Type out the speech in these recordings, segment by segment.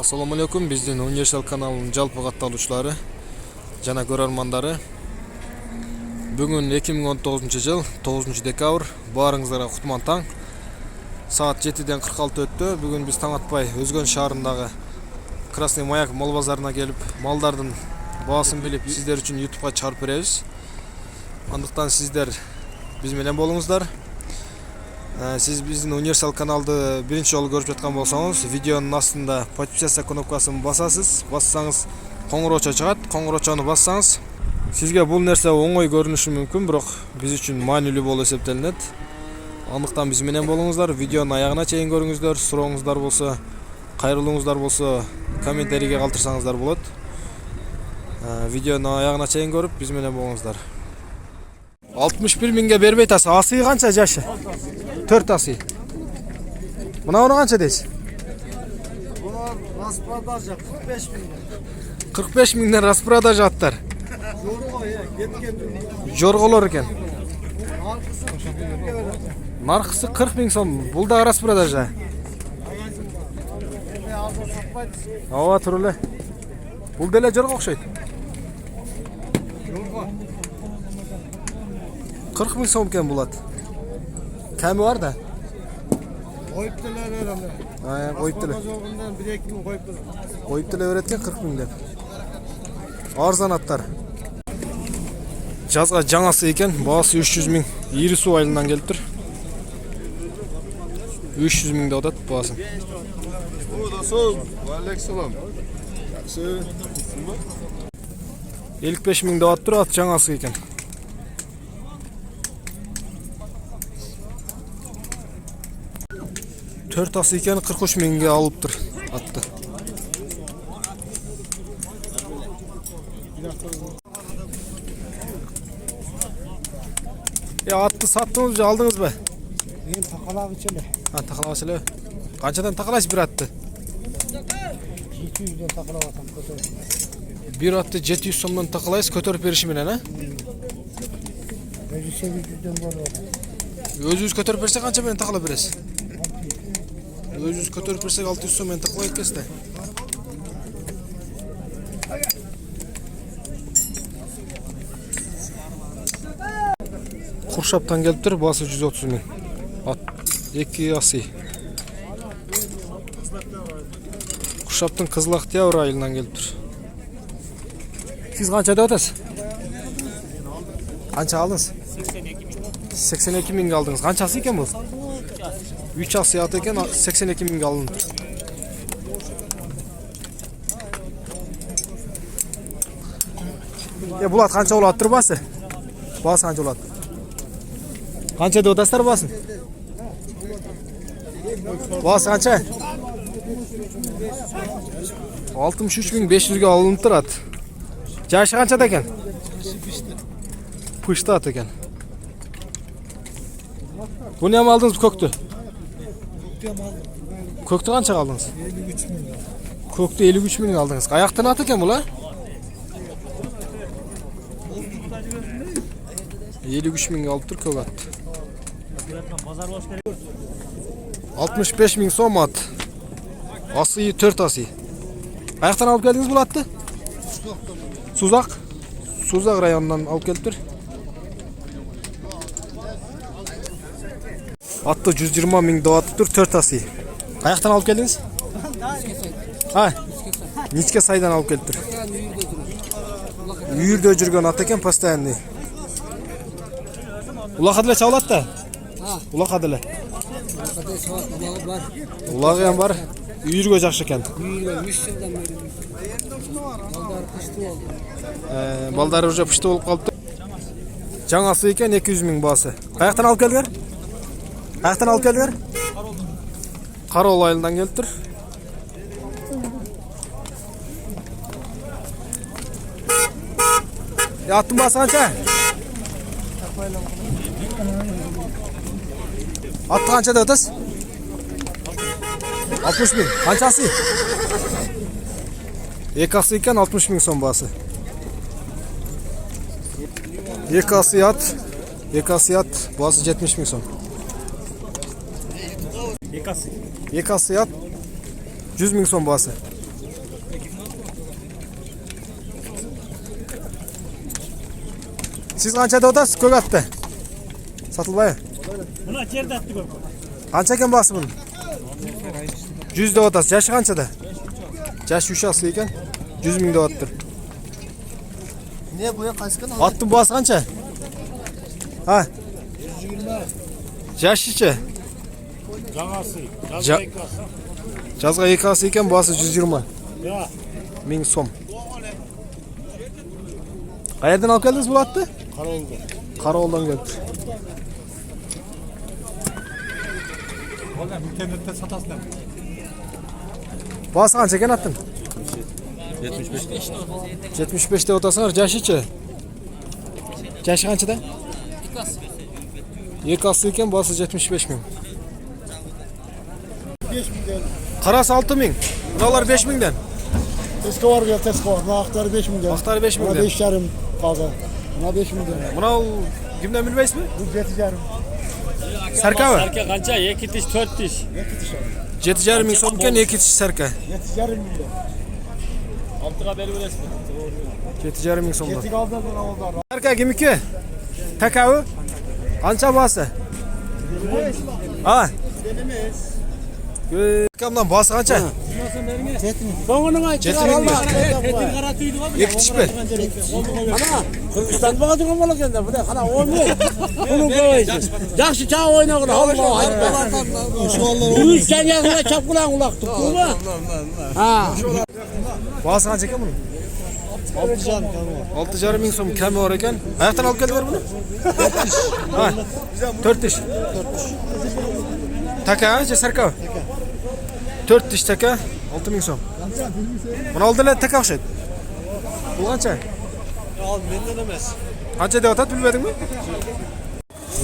Assalamu alaikum, биздин Универсал каналынын жалпы катталуучулары жана көрөрмандары. Бүгүн 2019 жыл 9 декабрь, баарыңыздарга кутман таң. Саат 7-ден 46 өттү. Бүгүн биз таң атпай Өзгөн шаарындагы Красный Маяк мал базарына келип, малдардын баасын билип, сиздер үчүн YouTubeга чыгарып беребиз. Андыктан сиздер биз менен болуңуздар. Siz bizdin Универсал каналды биринчи жолу көрүп жаткан болсоңуз, видеонун астында подписаться кнопкасын басасыз. Бассаңыз коңгуроочо чыгат. Коңгуроочону бассаңыз сизге бул нерсе оңой көрүнүшү мүмкүн, бирок биз үчүн маанилүү болуп эсептелинет. Андыктан биз менен болуңуздар, видеонун аягына чейин көрүңүздөр. Сурооңуздар болсо, кайрылууңуздар болсо, комментарийге калтырсаңыздар болот. Видеонун аягына чейин көрүп биз менен болуңуздар. 61 миңге бербей атасы. Асыйы канча жашы? 4 асый. Мына канча дейсиз? Bunlar распродажа 45 bin. 45 миңден распродажа аттар. Jorgo ya, ketken. Жорголор экен. Arkası 40 bin öyle. Наркысы 40 миң сом. Бул да распродажа. Ağzına satmaydı. Ооба тур эле. Бул деле жорго окшойт. Jorgo. 40 миң сом экен булат. Кеми бар да? Koyup diler herhalde. Коюп деле. Jorgo'ndan 1-2 bin koyup diler. Коюп деле берет экен 40 миң деп. Арзан аттар. Жазга жаңасы экен, баасы 300 миң. Ири суу айылынан келиптир. 300 миң деп атат баасын. Dostum, aleykümselam. Yaxşı. 55 миң деп аттыр, ат жаңасы экен. Төрт асы екен 43 миңге алыптыр атты. Атты саттыңыз же алдыңыз ба? Benim takalak içeli. Takalaş эле. Канчадан такалаш бир атты? 200'den takalak atam kötü. Бир атты 700 сомдон такалайсыз көтөрүп бериши менен, а? Özü 800'den bol var. Өзүбүз көтөрүп берсек канча менен такала бересиз? Өзүбүз көтөрүп берсек 600 сом менен такала экенсиз да. Куршаптан келиптир, баасы 130 миң. Ат 2 асый. Куршаптын Кызыл Актябрь айылынан келиптир. Сиз канча деп атасыз? Канча алдыңыз? 82 миңге алдыңыз. Канчасы экен бул? 3 асый ат экен, 82 миңге алынды. Бул ат канча болот турбасы? Баасы канча болот? Канча деп атасыздар баасын? Баасы канча? 63.500ге алынып турат. Жашы канчада экен? Пышты ат экен. Буну эми алдыңыз көктү? Көктү канчага алдыңыз? 53 bin. Көктү 53 миң алдыңыз. Аяктан ат экен бул, а? 53 миңге алыптыр көк ат. 65 миң сом ат. Асый 4 асый. Аяктан алып келдиңиз бул атты? Сузак. Сузак районунан алып келиптир. Атты 120 миң деп атыптыр, 4 асый. Каяктан алып келдиңиз? Ничке сайдан алып келиптир. Үйүрдө жүргөн ат экен, постоянный. Улака деле чабылат да? Улака деле. Улагы ham бар. Үйүргө жакшы экен. Үйürge 3 yıldan beri. Balдар pıştı oldu. Балдары уже пышты болуп калыптыр. Жаңасы экен 200 миң баасы. Каяктан алып келдиңер? Каяктан алып келдиңер? Кароол айылынан келиптир. Аттын баасы канча? Атты канча деп атасыз? 60 миң. Канчасы? 2 асы екен 60 миң сом баасы. 2 асы ат баасы 70 миң сом. Екі асы. 2 асы ат 100 миң сом баасы. Siz qanchada o'tasiz ko'k atdi? Satılbay. Buna yerda atdı ko'p. Qancha ekan bahsi buni? 100 da o'tasiz. Yashi qanchada? Yashi 3 asli ekan. 100 ming deyapti. Ne bu ya kaçkın? Attın bahsi qancha? Ha. 120. Yashichi? Жаңасы. Ja- Жазға 2 асы екен, bahsi 120 Ya. ming so'm. Qayerdan olib keldingiz bu atni? Qaroldu. Qarovuldan keldi. Oğlum internette satasın. Bahsi qancha ekan attin? 75. 75 de o'tasizlar, yashichi? Yashi qanchada? 2 асы ekan, bahsi 75 ming. 5 milyon. Qarasi 6 ming. Bunalar 5 mingdan. Tesko var ya tesko var. Buna aktarı 5 milyon. Aktarı 5 Buna milyon. 5 yarım kaldı. Buna 5 milyon. Buna kimden bilmeysizmi? Bu 7 yarım. Sarka mı? Sarka kanca? 2 diş 4 diş. 7,5 ming so'm ekan, 2 tish sarka. 7 yarım milyon. Altıga bel veresin. 7,5 ming so'mdan. 7 kaldı buna oldu. Sarka kimniki? Takavi? Qancha bahsi? Ha? Kamdan bahsi qancha? Sonunu ay Жеті мың ба? Tetin kara tüydü var mı? Екі тиш пе? Ana Kırgızstan'da bakacak ama lan kendine. Bu ne? Ana olmuyor. Bunun böyleydi. Yaxşı çağ oyna kula. Allah Allah. Yürürken yakına çapkılan kulaktık. Bu mu? Ha. Bahsi qancha ekan buni? 6,5 ming so'm kami bor ekan. Qayoqdan olib keldilar buni? 4 tish. Ha. 4 tish. Taka, sarka. 4 tish taka, 6 ming so'm. Buni oldilar taka o'xshaydi. Bu qancha? Al benden emas. Qancha deyotadi bilmadingmi?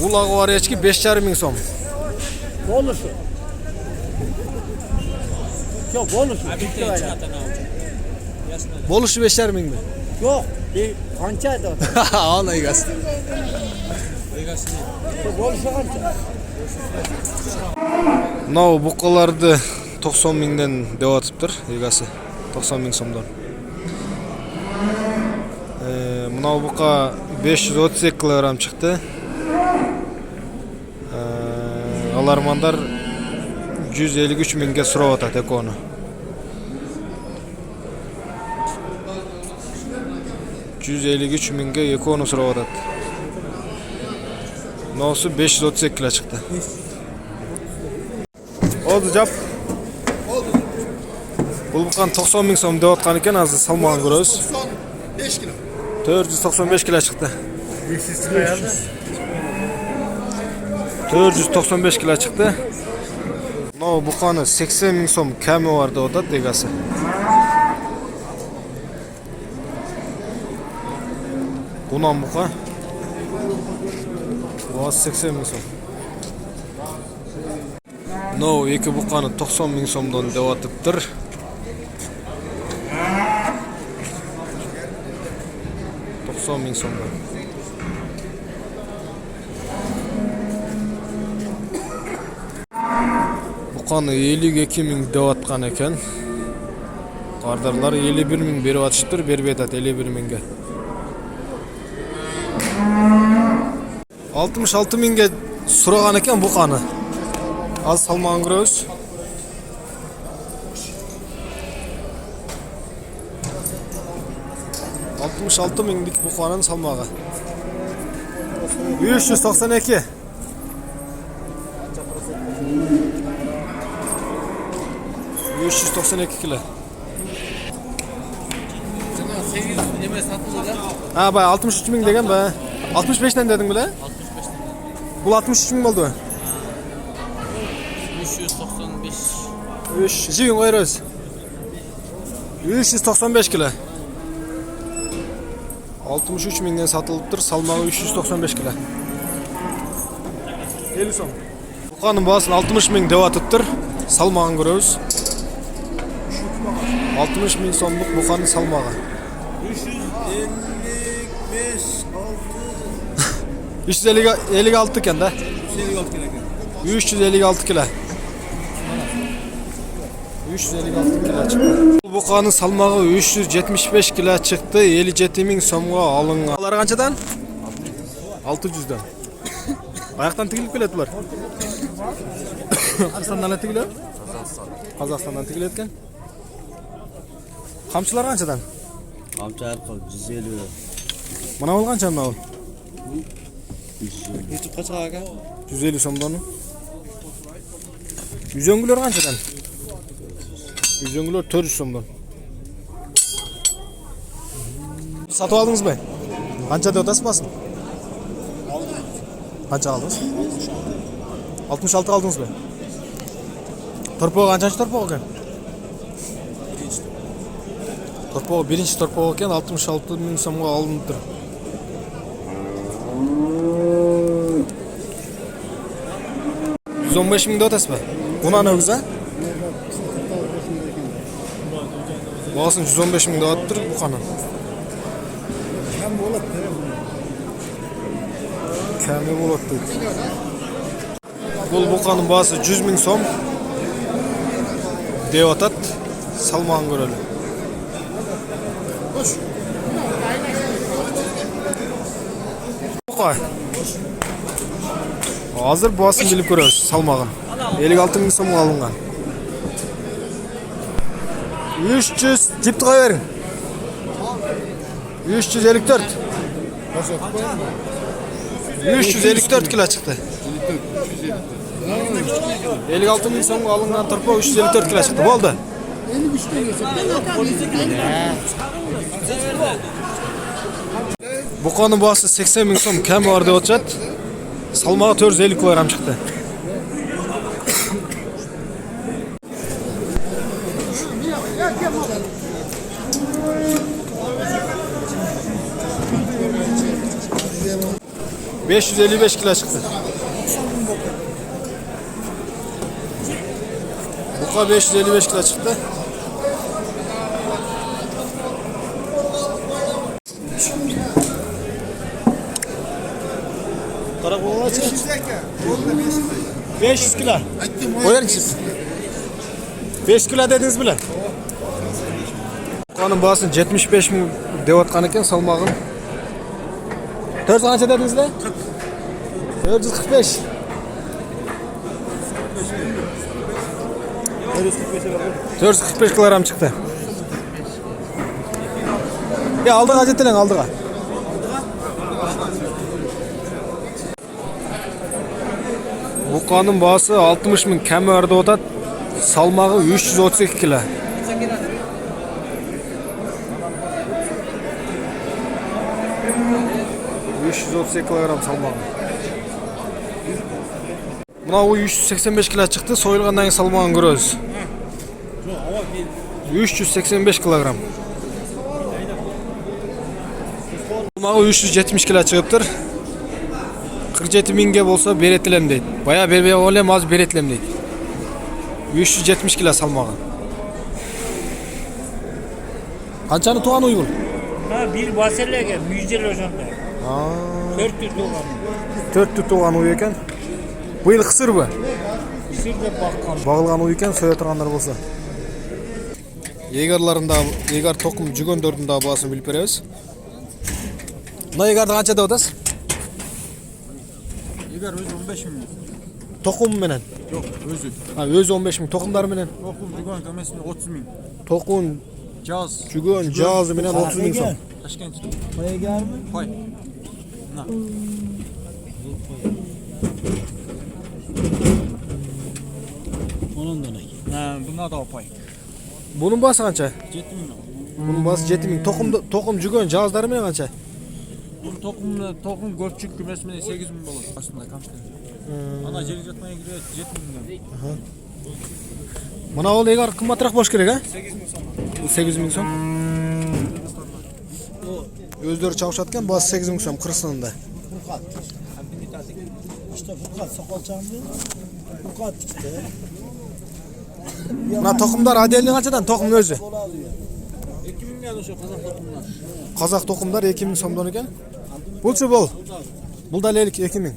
Ulag'i bor echki 5,5 ming so'm. Bonusu. Yok bonusu. Bo'lishi 5,5 mingmi? Yok. Bir kançaydı o. Ana egasi. Bonusu kança. Mынау buqalarni 90 mingdan deyotibdir egasi. 90 ming so'mdan. Mынау buqa 532 kilogram chiqdi. Alarmanlar 153 mingga so'rayotadi ekoni. $153 mingga ekoni so'rayotadi. Nosi 532 kilo chiqdi. Oldu jap. Bu buqani 90 ming so'm deyotgan ekan, hozir salmog'ini ko'ramiz. 5 kilo. 495 kilo chiqdi. 495 kilo chiqdi. No, buqani 80 ming so'm kami bor deyotadi egasi. Bundan buqa. Bu 80 ming so'm. No, iki buqani 90 ming so'mdan deyotibdir. $90 so'mdan. Buqani 52 ming deyotgan ekan. Qardarlar 51 ming berib atishdir, berib aytadi 51 mingga. 66 mingga so'ragan ekan buqani. Az salmog'ini ko'ramiz. $66 minglik buqaning salmog'i. 392. kilo. Ha, bay 63 ming degan ba. 65 dan deding bile? 65 dan. Bu 63 ming bo'ldi. 395. 3 jiyin qo'yamiz. 395 kilo. 63 mingdan satılıptır. Salmog'i 395 kilo. 50 so'm. Buqaning bahosini 60 ming deyotibdir. Salmog'ini ko'ramiz. 60 ming so'mlik buqaning salmog'i. 356 ekan da. 356 kilo. 356 kilo chiqdi. Buqaning salmog'i 375 kilo chiqdi. 57 ming so'mga olingan. Ular qanchadan? 600'den. Ayaktan tigilip geledi bular. Kırgızstandan tigilip? Kazakistandan tigilip etken. Kamçılar kançadan? Kamçı arka 150 euro. Mana ol kança mına ol? YouTube kaç aga? 150 somdan. Yüzöngülөр kançadan? Yüzöngülör 400 somdan. Satып aldınız mı? Kança diyortasın basın? Kança aldınız? 66 aldınız mı? Torpoğu kançançı torpoğu eken? Torpoğu birinci torpoğu eken 66 bin somga alınıdır. $115.000 diyortasın mı? Buna ne güzel? Bağısın $115.000 diyordur bu kanal. Kemi bolat deydi. Бұл бұқаның басы 100.000 сом деп атат. Салмағын көрелі. Бұқа. Азыр басын біліп көресіз салмағын. 56.000 сомға алынған. 300 типті қай берің. 354. 354 kilo çıktı. 56.000 so'mga alıngan turpa 354 kilo çıktı. Bo'ldi. Buqaning bosi 80.000 so'm kam bor deb o'tchat. Salmog'i 450 kg chiqdi. $555 kilo çıktı. Buqa 555 kilo çıktı. Karakola çıktı. 500 kilo. Koyar mısınız? 5 kilo dediniz bile. Buqaning basın 75.000 deb atkan ekan salmog'in. 4 qancha dedingizlar? 445. 445 kilogram çıktı. Ya aldık acetilen aldık. Buqaning bası 60.000 kam verdi otat. Salmağı 332 kilo. ...338 kilogram salmağı. Buna o 385 kilo çıktı. Soyulgandan keyin salmağını görüyoruz. 385 kilogram. Salmağı 370 kilo çıkıptır. 47.000'ge bolsa beretilem deydi. Bayağı berbe olem az beretilem deydi. 370 kilo salmağı. Kançanı tuğan uygun? Ha bir baselege müjdeli hocamda. 400 dolar. 400 tuğan uyu eken. Bu yıl kısır bu. Kısır da bakkal. Bağılgan uyu eken soya turganlar bolsa. Yegarlarında yegar tokum jügöndөрдүн da baсын bilip berебиz. Mına yegarda kança dep atasiz? Yegar özü 15 milyon. Tokum menen. Yok özü. Ha özü 15 bin. Tokumlar menen. Tokum Jugon gömesinde 30 bin. Tokun, Caz. jügön, jazı menen 30 bin so'm. Taşkent. Paya gelme. Pay. Na. Onun da ne? Ha, buna da pay. Bunun bası kança? 7 milyon. Bunun bası 7 bin. Tokum jügön, jazları menen kança? Bu tokum Gölçük kümesinde 8 bin olur aslında kamçı. Ana jeri jatmaya giriyor 7 milyon. Mına ol yegar kımmatırak boş gerek ha? 8 bin so'm. Bu 8 bin so'm. Özleri çalışatken bası 8 bin so'm Kırgızstanda. İşte Furkat sakal çamdı. Furkat işte. Mına tokumlar adelini kançadan tokum özü? 2 milyon şu Kazak tokumlar. Kazak tokumlar 2 bin so'mdan eken. Bulçu bol. Bul da lelik 2 bin.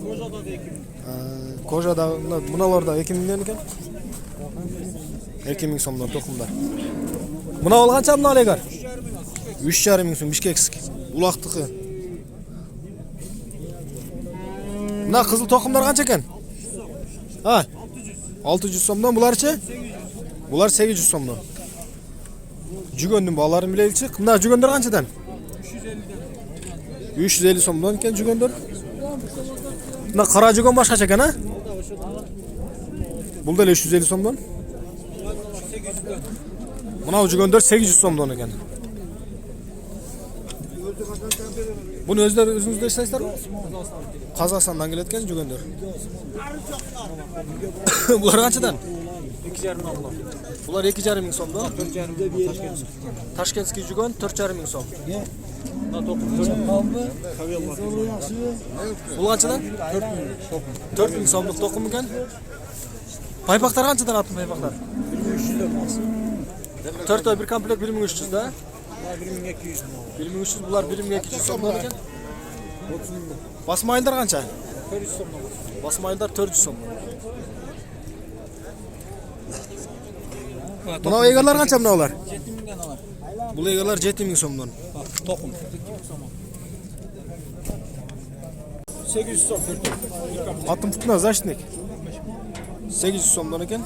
Koja'da da 2 milyon. Koja'da bunalarda 2 milyon eken. 2 bin so'mdan tokumlar. Mına ol kança mına legar? 3,5 bin so'm Bishkek. Ulaqtiki. Mına kızıl tokumlar kança eken? Ha? 600 somdan bularçı? Bular 800 somdan. Jügöndün balaların bile ilçi. Mına jügöndür kançadan? 350 somdan eken jügöndür. Mına kara jügön başka eken ha? Bul da 350 somdan. Mına jügöndür 800 somdan eken. Bunu özünüzde isteysizler mi? Kazakistan'dan geletken jügöndür. Bular kançadan? 2,5 abla. Bular 2,5 ming somdan. 4,5 Taşkentski jügön 4,5 ming som. Buna tokum. Bul kançadan? 4 ming somluk tokum eken. Paypaklar kançadan attın paypaklar? 4 bir komplekt 1300 da. 1,200. 1300 bular 1200 somdan eken. Basmayıllar kança? 400 somdan. Basmayıllar 400 som. Buna egarlar kança mına olar? 7.000'den alar. Bu egarlar 7000 somdan. Bak tokum. 800 som. Attım tutmaz zaştnik. 800 somdan eken.